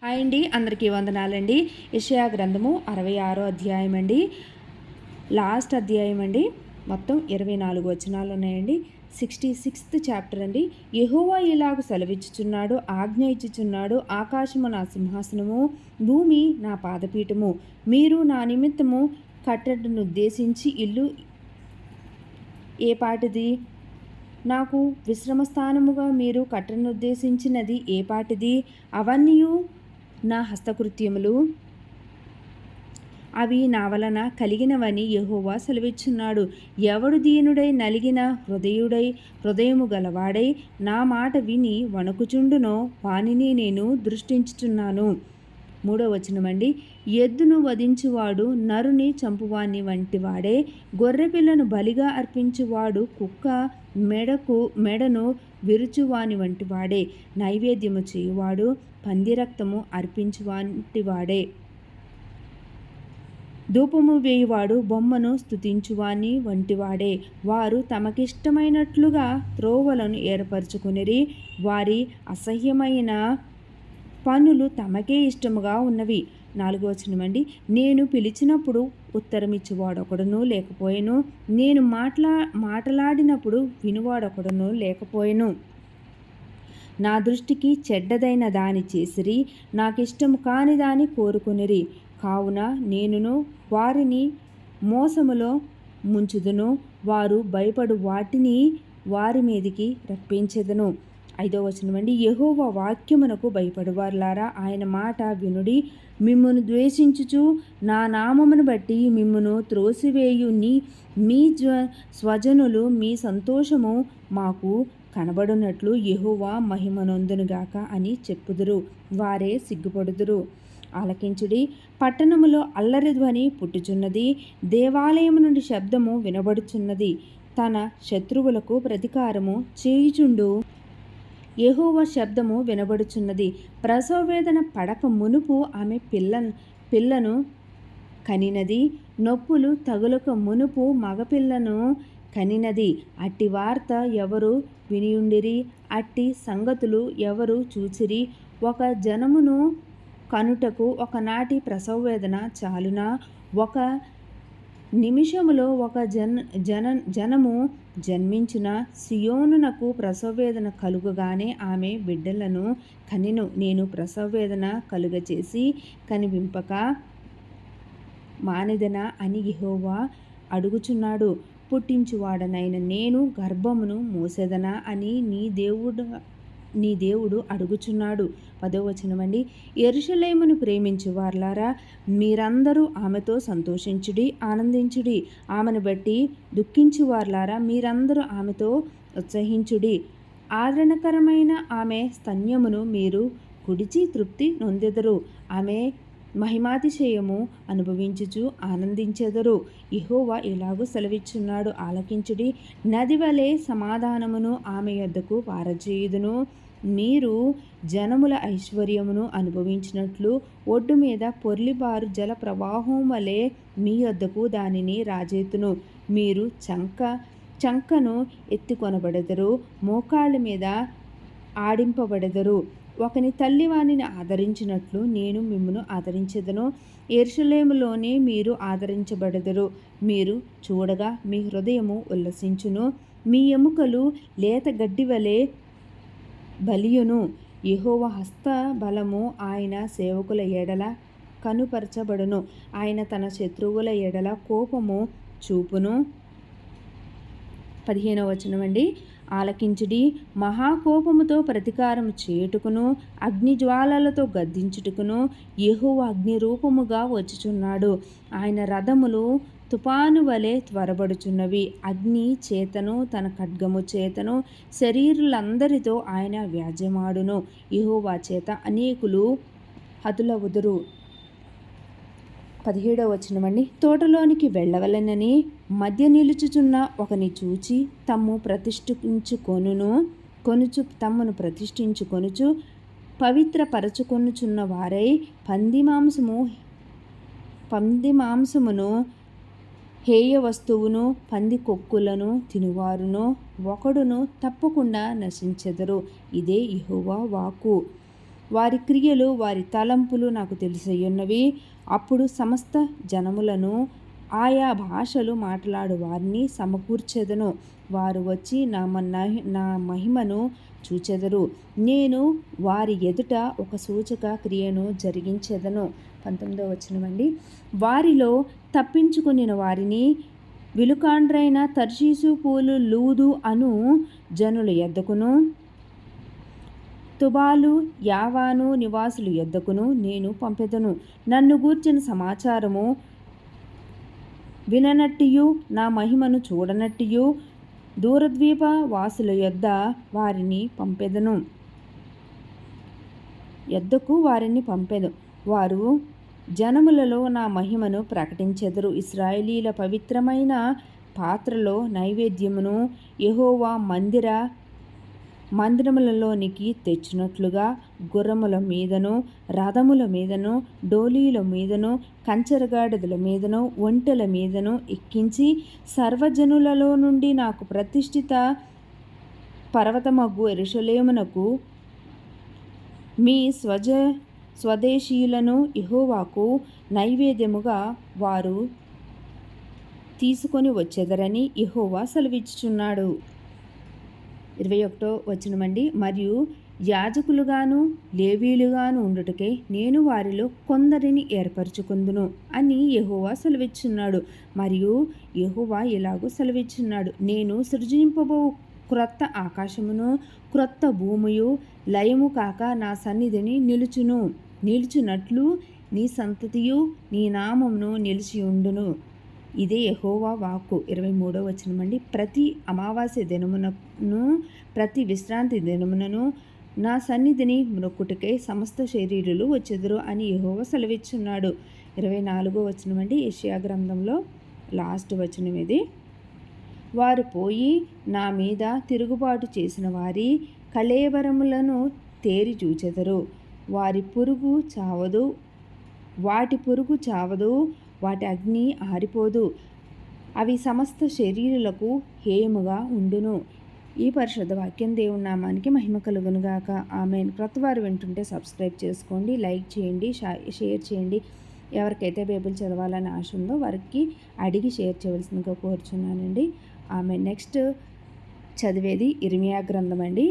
Hi అండి, అందరికీ వందనాలండి. యెషయా గ్రంథము 66వ అధ్యాయం అండి. లాస్ట్ అధ్యాయం అండి. మొత్తం 24 వచనాలు ఉన్నాయండి. 66th చాప్టర్ అండి. యెహోవా ఇలాగు సెలవిచ్చుచున్నాడు, ఆజ్ఞ ఇచ్చుచున్నాడు. ఆకాశము నా సింహాసనము, భూమి నా పాదపీఠము. మీరు నా నిమిత్తము కట్టడనుద్దేశించి ఇల్లు ఏపాటిది? నాకు విశ్రమస్థానముగా మీరు కట్టనుద్దేశించినది ఏపాటిది? అవన్నీయు నా హస్తకృత్యములు, అవి నా వలన కలిగినవని యెహోవా సెలవిచ్చున్నాడు. ఎవడు దీనుడై నలిగిన హృదయము గలవాడై నా మాట విని వణుకుచుండునో వానిని నేను దృష్టించుచున్నాను. 3వ వచనమండి. ఎద్దును వధించువాడు నరుని చంపువాని వంటివాడే, గొర్రెపిల్లను బలిగా అర్పించువాడు కుక్క మెడను విరుచువాని వంటివాడే, నైవేద్యము చేయువాడు పందిరక్తము అర్పించువాంటివాడే, ధూపము వేయువాడు బొమ్మను స్తుతించువాని వంటివాడే. వారు తమకిష్టమైనట్లుగా త్రోవలను ఏర్పరచుకునిరి, వారి అసహ్యమైన పనులు తమకే ఇష్టముగా ఉన్నవి. 4వ వచనమండి. నేను పిలిచినప్పుడు ఉత్తరమిచ్చువాడొకడును లేకపోయెను, నేను మాటలాడినప్పుడు వినువాడొకడును లేకపోయెను. నా దృష్టికి చెడ్డదైన దాని చేసిరి, నాకిష్టము కాని దాని కోరుకునిరి. కావున నేనును వారిని మోసములో ముంచుదును, వారు భయపడు వాటిని వారి మీదికి రప్పించెదను. 5వ వచనమండి. యెహోవా వాక్యమునకు భయపడువారులారా, ఆయన మాట వినుడి. మిమ్మును ద్వేషించుచు నా నామమును బట్టి మిమ్మును త్రోసివేయు మీ స్వజనులు మీ సంతోషము మాకు కనబడునట్లు యెహోవా మహిమనొందునుగాక అని చెప్పుదురు, వారే సిగ్గుపడుదురు. ఆలకించుడి. పట్టణములో అల్లరి ధ్వని పుట్టుచున్నది, దేవాలయము నుండి శబ్దము వినబడుచున్నది. తన శత్రువులకు ప్రతీకారము చేయుచుండు యెహోవా శబ్దము వినబడుచున్నది. ప్రసవవేదన పడక మునుపు ఆమె పిల్లను కనినది, నొప్పులు తగులక మునుపు మగపిల్లను కనినది. అట్టి వార్త ఎవరు వినియుండిరి? అట్టి సంగతులు ఎవరు చూచిరి? ఒక జనమును కనుటకు ఒకనాటి ప్రసవవేదన చాలునా? ఒక నిమిషములో ఒక జనము జన్మించిన. సియోనునకు ప్రసవవేదన కలుగగానే ఆమె బిడ్డలను కనెను. నేను ప్రసవవేదన కలుగచేసి కనిపింపక మానెదనా అని యెహోవా అడుగుచున్నాడు. పుట్టించువాడనైన నేను గర్భమును మోసెదనా అని నీ దేవుడు అడుగుచున్నాడు. 10వ వచనమండి. యెరూషలేమును ప్రేమించువారులారా, మీరందరూ ఆమెతో సంతోషించుడి, ఆనందించుడి. ఆమెను బట్టి దుఃఖించువారులారా, మీరందరూ ఆమెతో ఉత్సహించుడి. ఆదరణకరమైన ఆమె స్తన్యమును మీరు కుడిచి తృప్తి నొందెదరు. ఆమె మహిమాతిశయము అనుభవించుచు ఆనందించెదరు. యెహోవా ఇలాగు సెలవిచ్చున్నాడు, ఆలకించుడి. నది వలె సమాధానమును ఆమె యొద్దకు పారజేయుదును. మీరు జనముల ఐశ్వర్యమును అనుభవించినట్లు ఒడ్డు మీద పొర్లిబారు జల ప్రవాహం వలె మీ యొద్దకు దానిని రాజేతును. మీరు చంకను ఎత్తికొనబడెదరు, మోకాళ్ళ మీద ఆడింపబడెదరు. ఒకని తల్లి వానిని ఆదరించినట్లు నేను మిమ్మును ఆదరించెదను. యెరూషలేములోనే మీరు ఆదరించబడెదరు. మీరు చూడగా మీ హృదయము ఉల్లసించును, మీ ఎముకలు లేత గడ్డి వలె బలియును. యెహోవా హస్త బలము ఆయన సేవకుల ఎడల కనుపరచబడును. ఆయన తన శత్రువుల ఎడల కోపము చూపును. 15వ వచనమండి. ఆలకించుడి. మహాకోపముతో ప్రతీకారము చేయుటకును అగ్నిజ్వాలలతో గద్దించుటకును యెహోవా అగ్ని రూపముగా వచ్చుచున్నాడు. ఆయన రథములు తుఫాను వలె త్వరబడుచున్నవి. అగ్ని చేతను తన ఖడ్గము చేతను శరీరులందరితో ఆయన వ్యాజ్యమాడును. యెహోవా చేత అనేకులు హతులవుదురు. 17వ వచనమండి. తోటలోనికి వెళ్ళవలెనని మధ్య నిలుచుచున్న ఒకని చూచి తమ్మును ప్రతిష్ఠించుకొనుచు పవిత్రపరచుకొనుచున్న వారై పంది మాంసమును హేయ వస్తువును పంది కొక్కులను తినువారును ఒకడును తప్పకుండా నశించెదరు. ఇదే యెహోవా వాక్కు. వారి క్రియలు వారి తలంపులు నాకు తెలిసయ్యున్నవి. అప్పుడు సమస్త జనములను ఆయా భాషలు మాట్లాడు వారిని సమకూర్చెదను. వారు వచ్చి నా మహిమను చూచెదరు. నేను వారి ఎదుట ఒక సూచక క్రియను జరిగించెదను. 19వ వచనమండి. వారిలో తప్పించుకొనిన వారిని విలుకాండ్రైన తర్షీసు పూలు లూదు అను జనుల యొద్దకును, తుబాలు యావాను నివాసుల యొద్దకును నేను పంపెదను. నన్ను గూర్చిన సమాచారము విననట్టియు నా మహిమను చూడనట్టియు దూరద్వీప వాసుల యొద్ద వారిని పంపెదను. యొద్దకు వారిని పంపెదు. వారు జనములలో నా మహిమను ప్రకటించెదరు. ఇశ్రాయేలీల పవిత్రమైన పాత్రలో నైవేద్యమును యెహోవా మందిరములలోనికి తెచ్చినట్లుగా గుర్రముల మీదను, రథముల మీదను, డోలీల మీదను, కంచరగాడిదల మీదను, ఒంటెల మీదను ఎక్కించి సర్వజనులలో నుండి నాకు ప్రతిష్ఠిత పర్వతమగు యెరూషలేమునకు మీ స్వదేశీయులను యెహోవాకు నైవేద్యముగా వారు తీసుకొని వచ్చెదరని యెహోవా సెలవిచ్చుచున్నాడు. 21వ వచనమండి. మరియు యాజకులుగాను లేవీయులుగాను ఉండుటకే నేను వారిలో కొందరిని ఏర్పరచుకుందును అని యెహోవా సెలవిచ్చున్నాడు. మరియు యెహోవా ఇలాగూ సెలవిచ్చున్నాడు, నేను సృజింపబో క్రొత్త ఆకాశమును క్రొత్త భూమియు లయము కాక నా సన్నిధిని నిలుచునట్లు నీ సంతతియు నీ నామమును నిలిచియుండును. ఇదే యెహోవా వాక్కు. 23వ వచనమండి. ప్రతి అమావాస్య దినమునను ప్రతి విశ్రాంతి దినమునను నా సన్నిధిని మ్రొక్కుటకై సమస్త శరీరులు వచ్చెదరు అని యెహోవా సెలవిచ్చున్నాడు. 24వ వచనమండి. యెషయా గ్రంథంలో లాస్ట్ వచనం ఇది. వారు పోయి నా మీద తిరుగుబాటు చేసిన వారి కళేబరములను తేరి చూచెదరు. వాటి పురుగు చావదు, వాటి అగ్ని ఆరిపోదు. అవి సమస్త శరీరులకు హేయముగా ఉండును. ఈ పరిశుద్ధ వాక్యం దేవుని నామానికి మహిమ కలుగునుగాక. ఆమేన్. క్రొత్త వారు వింటుంటే సబ్స్క్రైబ్ చేసుకోండి, లైక్ చేయండి, షేర్ చేయండి. ఎవరికైతే బైబిల్ చదవాలని ఆశ ఉందో వారికి అడిగి షేర్ చేయవలసిందిగా కోరుచున్నానండి. ఆమె నెక్స్ట్ చదివేది ఇర్మియా గ్రంథం అండి.